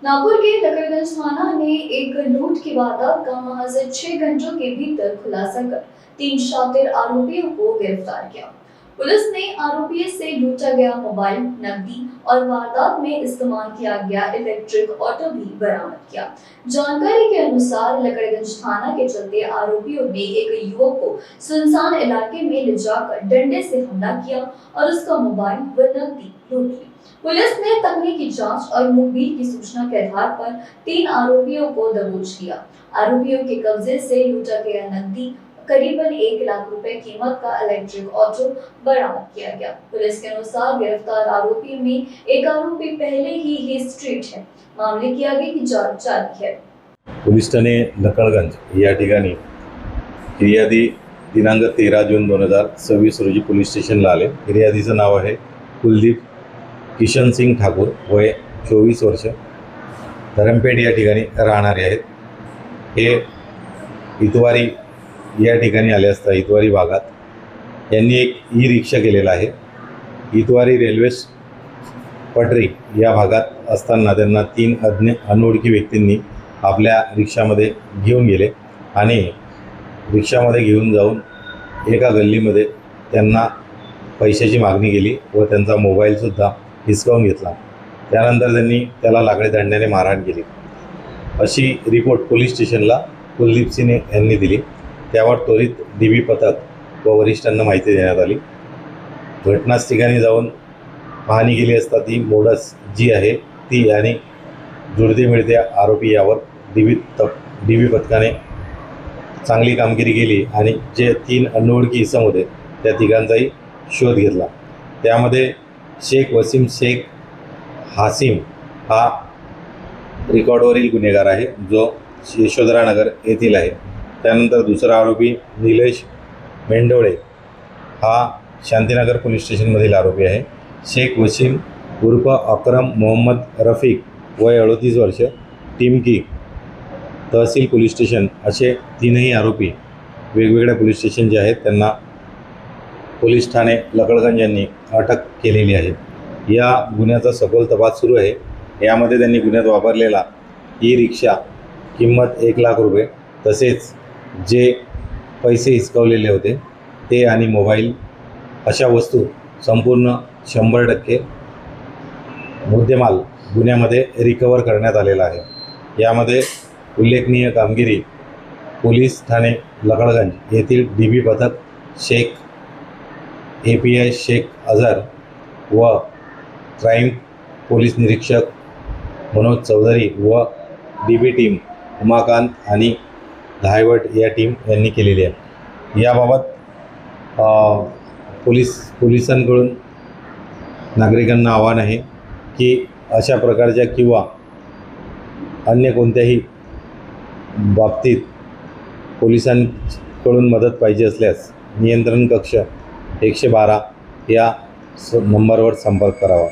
नागपुर के लकड़गंज थाना ने एक लूट की वारदात का महज 6 घंटों के भीतर खुलासा कर 3 शातिर आरोपियों को गिरफ्तार किया। पुलिस ने आरोपियों से लूटा गया मोबाइल, नकदी और वारदात में इस्तेमाल किया गया इलेक्ट्रिक ऑटो भी बरामद किया। जानकारी के अनुसार लकड़गंज थाना के चलते आरोपियों ने एक युवक को सुनसान इलाके में ले जाकर डंडे से हमला किया और उसका मोबाइल व नकदी लूट ली। पुलिस ने तकनीकी जांच और मुखबिर की सूचना के आधार पर 3 आरोपियों को दबोच लिया। आरोपियों के कब्जे से लूटा गया नकदी करीबन 1 लाख रुपए कीमत का इलेक्ट्रिक ऑटो बरामद किया गया। पुलिस के अनुसार गिरफ्तार आरोपी में एक आरोपी पहले ही स्ट्रीट है। मामले की आगे की जांच जारी है। पोलीस ठाणे लकड़गंज या ठिकाणी फिर्यादी दिनांक 13 जून 2026 रोजी पोलीस स्टेशनला आले। फिर्यादीचं नाव आहे कुलदीप किशन सिंग ठाकूर, वय 24 वर्ष, धरमपेठ या ठिकाणी राहणारे आहेत। हे इतवारी या ठिकाणी आले असता इतवारी भागात यांनी एक ई रिक्षा केलेला आहे। इतवारी रेल्वे पटरी या भागात असताना त्यांना 3 अनोळखी व्यक्तींनी आपल्या रिक्षामध्ये घेऊन गेले आणि रिक्षामध्ये घेऊन जाऊन एका गल्लीमध्ये त्यांना पैशाची मागणी केली व त्यांचा मोबाईलसुद्धा हिसकावून घेतला। त्यानंतर त्यांनी त्याला लाकडी दांड्याने मारहाण केली, अशी रिपोर्ट पोलीस स्टेशनला कुलदीप सिंह यांनी दिली। त्यावर त्वरित DB पथक व वरिष्ठांना माहिती देण्यात आली। घटनास्थळी ठिकाणी जाऊन पाहणी केली असता ती मोडस जी आहे ती आणि जुळते मिळते आरोपी यावर DB पथकाने चांगली कामगिरी केली आणि जे 3 अनोळखी इसम होते त्या तिघांचाही शोध घेतला। त्यामध्ये शेख वसीम शेख हासिम हा रेकॉर्डवरील गुन्हेगार आहे, जो यशोधरानगर येथील आहे। त्यानंतर दुसरा आरोपी निलेश मेंढोळे हा शांतीनगर पोलीस स्टेशनमधील आरोपी आहे। शेख वसीम उर्फ अकरम मोहम्मद रफीक, वय 38 वर्ष, टिमकी तहसील पोलीस स्टेशन, असे 3ही आरोपी वेगवेगळ्या पोलीस स्टेशन जे आहेत त्यांना पोलीस ठाणे लकड़गंज यांनी अटक केलेली आहे। या गुन्ह्याचा सखोल तपास सुरू आहे। यामध्ये त्यांनी गुन्ह्यात वापरलेला ई रिक्षा किंमत 1 लाख रुपये, तसेच जे पैसे हिसकावलेले होते ते आणि मोबाईल अशा वस्तू संपूर्ण 100% मुद्देमाल गुन्ह्यामध्ये रिकवर करण्यात आलेला आहे। यामध्ये उल्लेखनीय कामगिरी पोलीस ठाणे लकड़गंज येथील DB पथक शेख API शेख अजहर व क्राइम पोलीस निरीक्षक मनोज चौधरी व DB टीम उमाकांत आणि धायवट या टीम यांनी केलेली आहे। याबाबत पोलिसांकडून नागरिकांना आव्हान आहे की अशा प्रकारच्या किंवा अन्य कोणत्याही बाबतीत पोलिसांकडून मदत पाहिजे असल्यास नियंत्रण कक्ष 112 या नंबरवर संपर्क करावा।